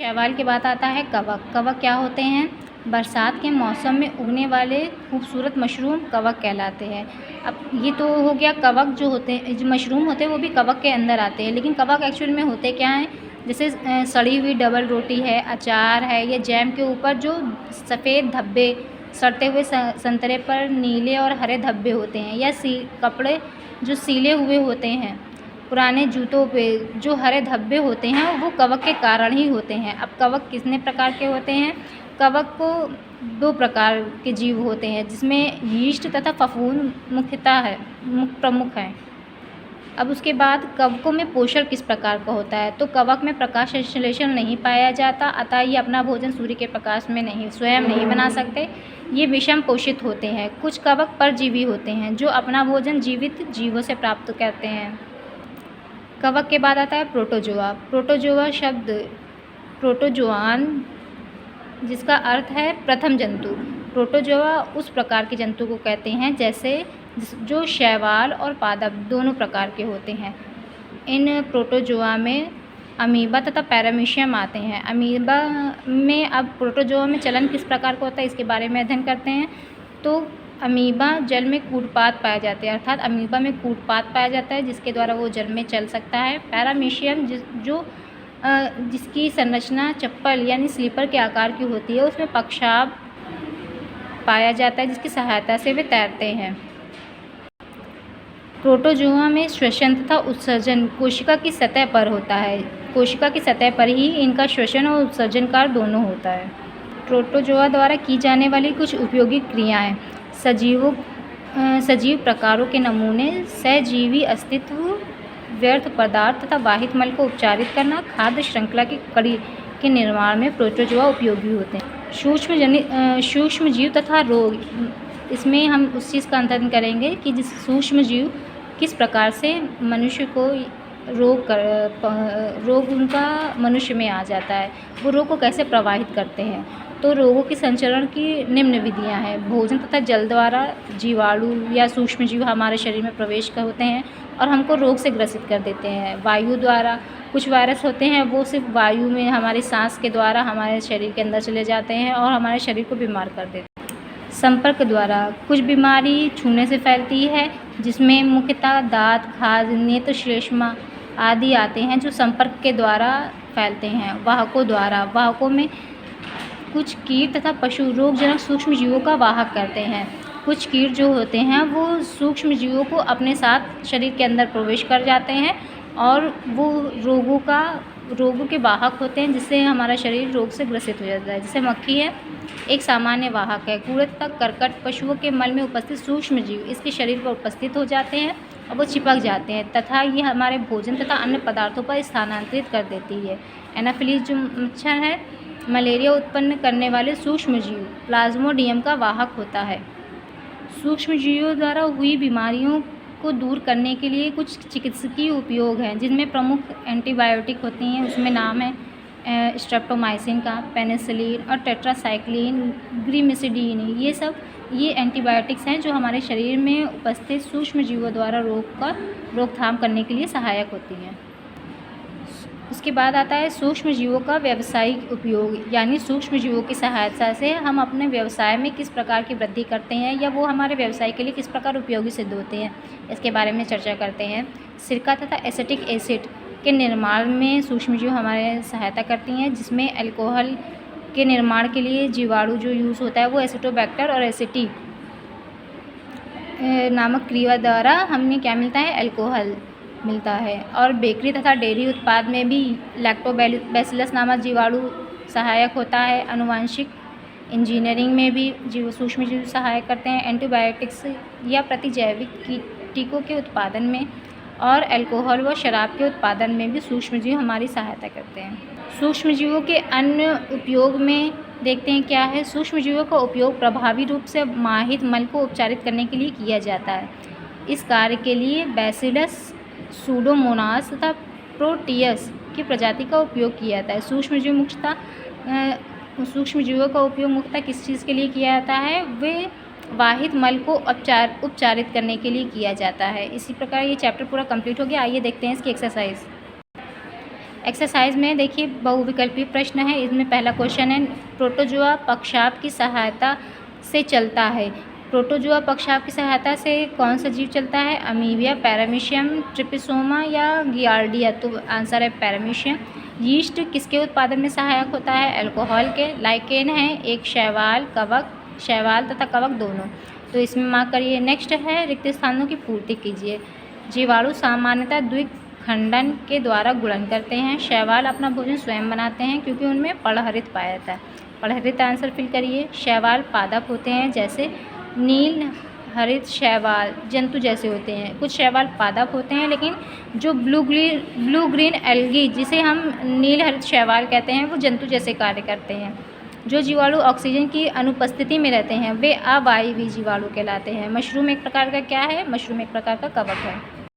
शैवाल के बाद आता है कवक। कवक क्या होते हैं? बरसात के मौसम में उगने वाले खूबसूरत मशरूम कवक कहलाते हैं। अब ये तो हो गया कवक जो होते हैं, जो मशरूम होते हैं वो भी कवक के अंदर आते हैं, लेकिन कवक एक्चुअल में होते क्या हैं? जैसे सड़ी हुई डबल रोटी है, अचार है या जैम के ऊपर जो सफ़ेद धब्बे, सड़ते हुए संतरे पर नीले और हरे धब्बे होते हैं, या कपड़े जो सीले हुए होते हैं, पुराने जूतों पे जो हरे धब्बे होते हैं वो कवक के कारण ही होते हैं। अब कवक कितने प्रकार के होते हैं? कवक को 2 प्रकार के जीव होते हैं, जिसमें यीस्ट तथा फफूंद प्रमुख हैं। अब उसके बाद कवकों में पोषण किस प्रकार का होता है? तो कवक में प्रकाश संश्लेषण नहीं पाया जाता, अतः ये अपना भोजन सूर्य के प्रकाश में स्वयं नहीं बना सकते। ये विषम पोषित होते हैं। कुछ कवक परजीवी होते हैं जो अपना भोजन जीवित जीवों से प्राप्त करते हैं। कवक के बाद आता है प्रोटोजोआ। प्रोटोजोआ शब्द प्रोटोजोआन, जिसका अर्थ है प्रथम जंतु। प्रोटोजोआ उस प्रकार के जंतु को कहते हैं जैसे जो शैवाल और पादप दोनों प्रकार के होते हैं। इन प्रोटोजोआ में अमीबा तथा पैरामीशियम आते हैं। अमीबा में, अब प्रोटोजोआ में चलन किस प्रकार का होता है इसके बारे में अध्ययन करते हैं। तो अमीबा जल में कूटपात पाए जाते हैं, अर्थात अमीबा में कूटपात पाया जाता है जिसके द्वारा वो जल में चल सकता है। पैरामीशियम जिसकी संरचना चप्पल यानी स्लीपर के आकार की होती है, उसमें पक्षाभ पाया जाता है जिसकी सहायता से वे तैरते हैं। प्रोटोजोआ में श्वसन तथा उत्सर्जन कोशिका की सतह पर होता है। कोशिका की सतह पर ही इनका श्वसन और उत्सर्जन कार्य दोनों होता है। प्रोटोजोआ द्वारा की जाने वाली कुछ उपयोगी क्रियाएं: सजीव प्रकारों के नमूने, सहजीवी अस्तित्व, व्यर्थ पदार्थ तथा वाहित मल को उपचारित करना, खाद्य श्रृंखला की कड़ी के निर्माण में प्रोटोजोआ उपयोगी होते हैं। सूक्ष्म जीव तथा रोग, इसमें हम उस चीज़ का अध्ययन करेंगे कि जिस सूक्ष्म जीव किस प्रकार से मनुष्य को रोग उनका मनुष्य में आ जाता है, वो रोग को कैसे प्रवाहित करते हैं। तो रोगों की संचरण की निम्न विधियां हैं। भोजन तथा जल द्वारा जीवाणु या सूक्ष्म जीव हमारे शरीर में प्रवेश होते हैं और हमको रोग से ग्रसित कर देते हैं। वायु द्वारा, कुछ वायरस होते हैं वो सिर्फ वायु में हमारी सांस के द्वारा हमारे शरीर के अंदर चले जाते हैं और हमारे शरीर को बीमार कर देते हैं। संपर्क द्वारा, कुछ बीमारी छूने से फैलती है जिसमें मुख्यतः दांत, खाज, नेत्र श्लेष्मा आदि आते हैं जो संपर्क के द्वारा फैलते हैं। वाहकों द्वारा, वाहकों में कुछ कीट तथा पशु रोगजनक सूक्ष्म जीवों का वाहक करते हैं। कुछ कीट जो होते हैं वो सूक्ष्म जीवों को अपने साथ शरीर के अंदर प्रवेश कर जाते हैं और वो रोगों के वाहक होते हैं, जिससे हमारा शरीर रोग से ग्रसित हो जाता है। जैसे मक्खी है, एक सामान्य वाहक है। कूड़े तथा करकट पशुओं के मल में उपस्थित सूक्ष्म जीव इसके शरीर पर उपस्थित हो जाते हैं और वो चिपक जाते हैं तथा ये हमारे भोजन तथा अन्य पदार्थों पर स्थानांतरित कर देती है। एनाफिलीज जो मच्छर है, मलेरिया उत्पन्न करने वाले सूक्ष्म जीव प्लाज्मोडियम का वाहक होता है। सूक्ष्म जीवों द्वारा हुई बीमारियों को दूर करने के लिए कुछ चिकित्सकीय उपयोग हैं, जिनमें प्रमुख एंटीबायोटिक होती हैं। उसमें नाम है स्ट्रेप्टोमाइसिन का, पेनिसिलिन और टेट्रासाइक्लिन, ग्रिमिसिडीन। ये एंटीबायोटिक्स हैं जो हमारे शरीर में उपस्थित सूक्ष्म जीवों द्वारा रोकथाम करने के लिए सहायक होती हैं। उसके बाद आता है सूक्ष्म जीवों का व्यावसायिक उपयोग, यानी सूक्ष्म जीवों की सहायता से हम अपने व्यवसाय में किस प्रकार की वृद्धि करते हैं या वो हमारे व्यवसाय के लिए किस प्रकार उपयोगी सिद्ध होते हैं, इसके बारे में चर्चा करते हैं। सिरका तथा एसिटिक एसिड के निर्माण में सूक्ष्म जीव हमारे सहायता करती हैं, जिसमें अल्कोहल के निर्माण के लिए जीवाणु जो यूज़ होता है वो एसिटोबैक्टर और एसिटी नामक क्रिया द्वारा हमें क्या मिलता है? अल्कोहल मिलता है। और बेकरी तथा डेयरी उत्पाद में भी लैक्टोबैसिलस नामक जीवाणु सहायक होता है। आनुवांशिक इंजीनियरिंग में भी सूक्ष्म जीव सहायक करते हैं। एंटीबायोटिक्स या प्रतिजैविक टीकों के उत्पादन में और अल्कोहल व शराब के उत्पादन में भी सूक्ष्म जीव हमारी सहायता करते हैं। सूक्ष्म जीवों के अन्य उपयोग में देखते हैं क्या है। सूक्ष्म जीवों का उपयोग प्रभावी रूप से माहित मल को उपचारित करने के लिए किया जाता है। इस कार्य के लिए बैसिलस, सूडोमोनास तथा प्रोटियस की प्रजाति का उपयोग किया जाता है। सूक्ष्म जीवों का उपयोग मुख्यतः किस चीज़ के लिए किया जाता है? वे वाहित मल को उपचारित करने के लिए किया जाता है। इसी प्रकार ये चैप्टर पूरा कंप्लीट हो गया। आइए देखते हैं इसकी एक्सरसाइज। एक्सरसाइज में देखिए बहुविकल्पीय प्रश्न है। इसमें पहला क्वेश्चन है, प्रोटोजोआ पक्षाप की सहायता से चलता है। प्रोटोजोआ पक्षाप की सहायता से कौन सा जीव चलता है? अमीबिया, पैरामीशियम, ट्रिपिसोमा या गियार्डिया। तो आंसर है पैरामीशियम। यीस्ट किसके उत्पादन में सहायक होता है? अल्कोहल के। लाइकेन है एक शैवाल तथा कवक दोनों। तो इसमें मार्क करिए। नेक्स्ट है, रिक्त स्थानों की पूर्ति कीजिए। जीवाणु सामान्यतः द्विखंडन के द्वारा गुणन करते हैं। शैवाल अपना भोजन स्वयं बनाते हैं क्योंकि उनमें पर्णहरित पाया जाता है। पर्णहरित आंसर फिल करिए। शैवाल पादप होते हैं, जैसे नील हरित शैवाल जंतु जैसे होते हैं। कुछ शैवाल पादप होते हैं, लेकिन जो ब्लू ग्रीन एल्गी जिसे हम नील हरित शैवाल कहते हैं, वो जंतु जैसे कार्य करते हैं। जो जीवाणु ऑक्सीजन की अनुपस्थिति में रहते हैं वे अवायवीय जीवाणु कहलाते हैं। मशरूम एक प्रकार का क्या है? मशरूम एक प्रकार का कवक है।